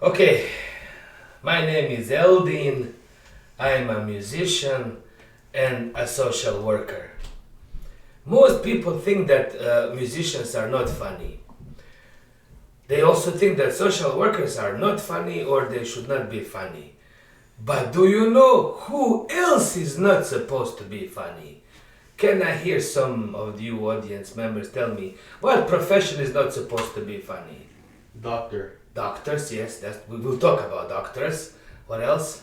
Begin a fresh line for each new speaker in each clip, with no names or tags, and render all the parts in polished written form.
Okay, my name is Eldin. I am a musician and a social worker. Most people think that musicians are not funny. They also think that social workers are not funny or they should not be funny. But do you know who else is not supposed to be funny? Can I hear some of you audience members tell me what profession is not supposed to be funny?
Doctor.
Doctors, yes, we will talk about doctors. What else?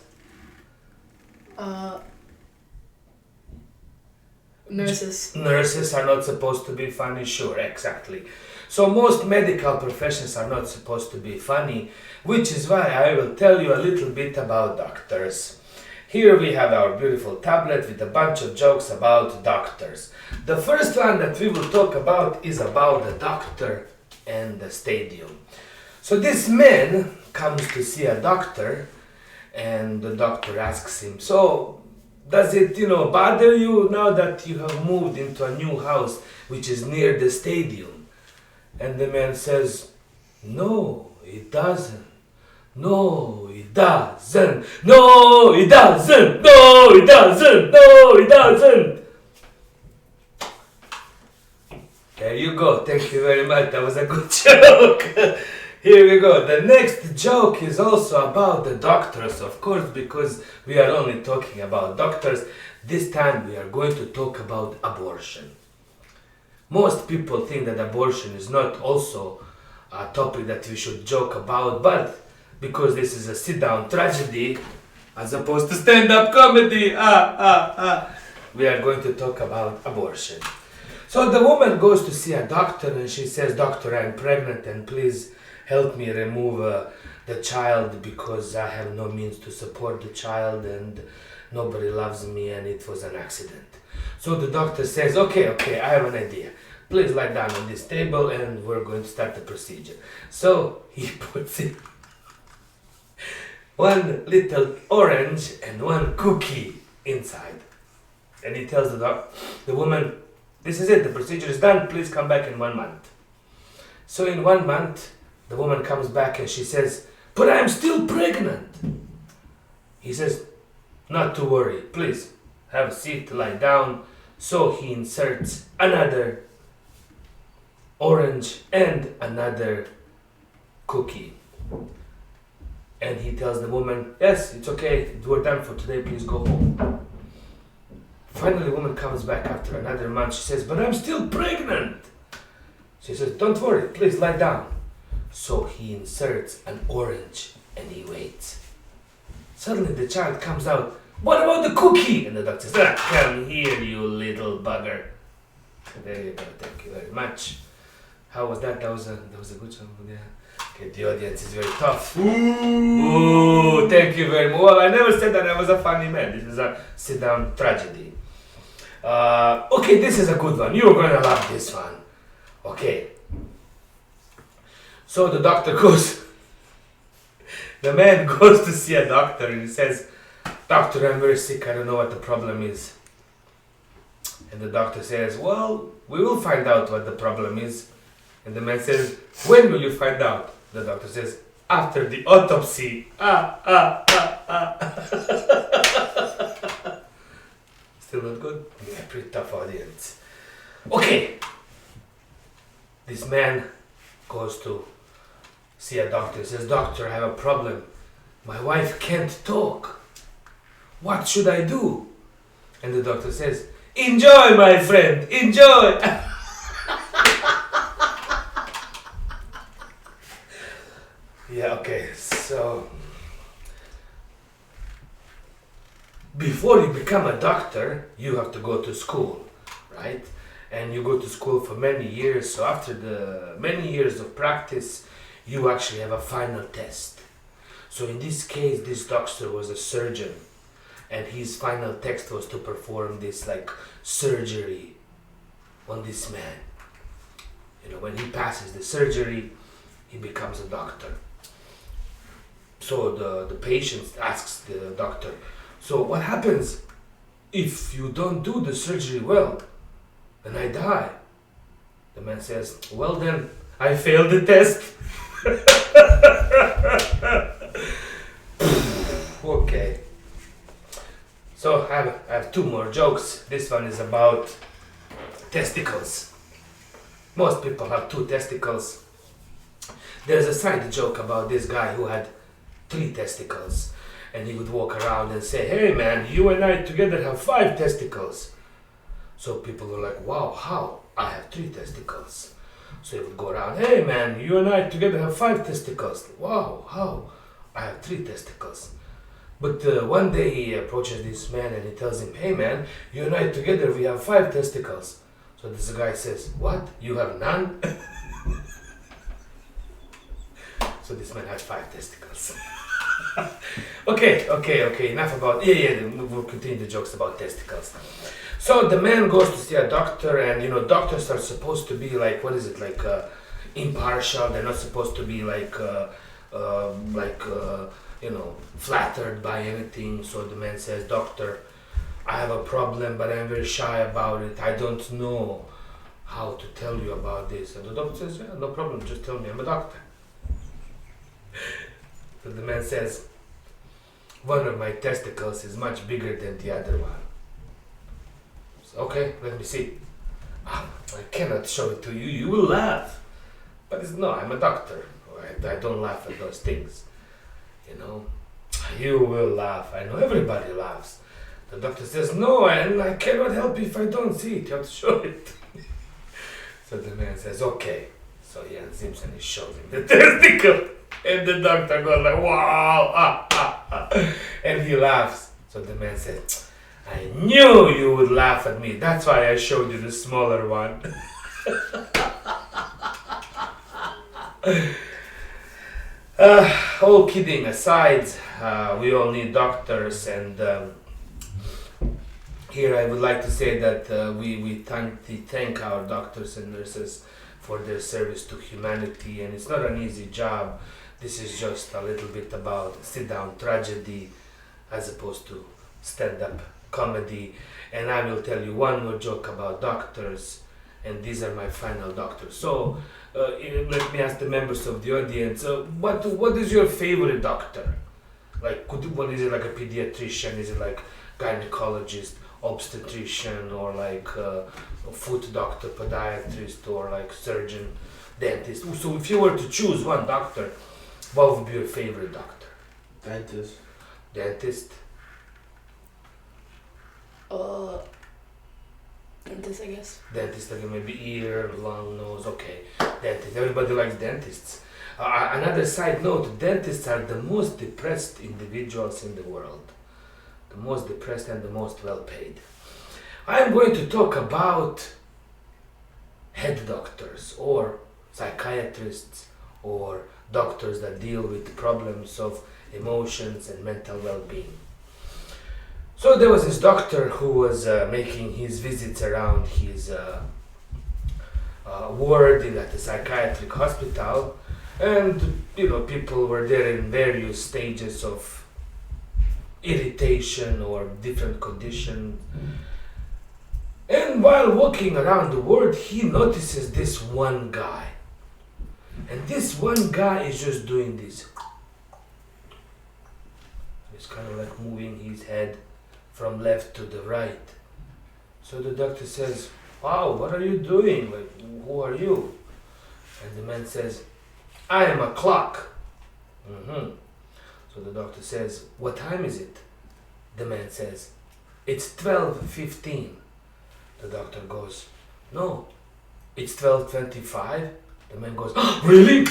Nurses.
Nurses are not supposed to be funny, sure, exactly. So most medical professions are not supposed to be funny, which is why I will tell you a little bit about doctors. Here we have our beautiful tablet with a bunch of jokes about doctors. The first one that we will talk about is about the doctor and the stadium. So this man comes to see a doctor and the doctor asks him, so does it, bother you now that you have moved into a new house which is near the stadium? And the man says, no, it doesn't. No, it doesn't. No, it doesn't. No, it doesn't. No, it doesn't. There you go. Thank you very much. That was a good joke. Here we go. The next joke is also about the doctors, of course, because we are only talking about doctors. This time we are going to talk about abortion. Most people think that abortion is not also a topic that we should joke about, but because this is a sit-down tragedy, as opposed to stand-up comedy, we are going to talk about abortion. So the woman goes to see a doctor and she says, Doctor, I'm pregnant and please help me remove the child because I have no means to support the child and nobody loves me and it was an accident. So the doctor says, okay, I have an idea. Please lie down on this table and we're going to start the procedure. So he puts in one little orange and one cookie inside. And he tells the woman, this is it, the procedure is done, please come back in 1 month. So in 1 month, the woman comes back and she says, but I'm still pregnant. He says, not to worry, please have a seat, lie down. So he inserts another orange and another cookie. And he tells the woman, yes, it's okay, we're done for today, please go home. Finally, the woman comes back after another month. She says, but I'm still pregnant. She says, don't worry, please lie down. So he inserts an orange and he waits. Suddenly the child comes out, what about the cookie? And the doctor says, come here, you little bugger. There you go, thank you very much. How was that? That was a good job. Yeah. Okay, the audience is very tough. Ooh, thank you very much. Well, I never said that I was a funny man. This is a sit-down tragedy. Okay, this is a good one. You're gonna love this one. Okay. So the man goes to see a doctor and he says, Doctor, I'm very sick. I don't know what the problem is. And the doctor says, well, we will find out what the problem is. And the man says, when will you find out? The doctor says, after the autopsy. Still not good? Yeah, pretty tough audience. Okay. This man goes to see a doctor. He says, Doctor, I have a problem. My wife can't talk. What should I do? And the doctor says, enjoy, my friend, enjoy. Yeah, okay, so before you become a doctor, you have to go to school, right? And you go to school for many years. So after the many years of practice, you actually have a final test. So in this case, this doctor was a surgeon and his final test was to perform this surgery on this man. When he passes the surgery, he becomes a doctor. So the patient asks the doctor, so what happens if you don't do the surgery well and I die? The man says, well then, I failed the test. two more jokes. This one is about testicles. Most people have two testicles. There's a side joke about this guy who had 3 testicles, and he would walk around and say, "Hey man, you and I together have 5 testicles." So people were like, "Wow, how? I have 3 testicles." So he would go around, "Hey man, you and I together have 5 testicles." "Wow, how? I have 3 testicles." But one day he approaches this man and he tells him, "Hey man, you and I together we have 5 testicles." So this guy says, "What? You have none?" So this man had 5 testicles. Okay, enough about, we'll continue the jokes about testicles. So the man goes to see a doctor, and doctors are supposed to be like, impartial. They're not supposed to be flattered by anything. So the man says, "Doctor, I have a problem, but I'm very shy about it. I don't know how to tell you about this." And the doctor says, "Yeah, no problem, just tell me, I'm a doctor." So the man says, "One of my testicles is much bigger than the other one." So, "Okay, let me see." "I cannot show it to you, you will laugh." But no, I'm a doctor. I don't laugh at those things. You will laugh. I know everybody laughs. The doctor says, "No, and I cannot help if I don't see it. You have to show it." So the man says, "Okay." So he unzips and he shows him the testicle. And the doctor goes like, "Wow!" And he laughs. So the man says, "I knew you would laugh at me. That's why I showed you the smaller one." All kidding aside, we all need doctors, and here I would like to say that we thank our doctors and nurses for their service to humanity, and it's not an easy job. This is just a little bit about sit-down tragedy as opposed to stand-up comedy. And I will tell you one more joke about doctors, and these are my final doctors. So let me ask the members of the audience, what is your favorite doctor? What is it, like a pediatrician? Is it like gynecologist, obstetrician, or like a foot doctor, podiatrist, or like surgeon, dentist? So if you were to choose one doctor, what would be your favorite doctor?
Dentist.
Dentist?
Dentist, I guess.
Dentist, like maybe ear, lung, nose, okay. Dentist, everybody likes dentists. Another side note, dentists are the most depressed individuals in the world. The most depressed and the most well paid. I'm going to talk about head doctors, or psychiatrists, or doctors that deal with problems of emotions and mental well-being. So there was this doctor who was making his visits around his ward at the psychiatric hospital, and people were there in various stages of irritation or different conditions. And while walking around the ward, he notices this one guy. And this one guy is just doing this. He's kind of like moving his head from left to the right. So the doctor says, "Wow, what are you doing? Who are you?" And the man says, "I am a clock." So the doctor says, "What time is it?" The man says, "It's 12:15. The doctor goes, "No, it's 12:25. The man goes, "Oh, really?"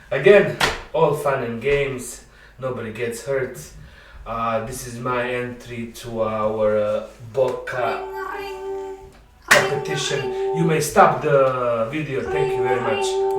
Again, all fun and games. Nobody gets hurt. This is my entry to our Boca competition. You may stop the video. Thank you very much.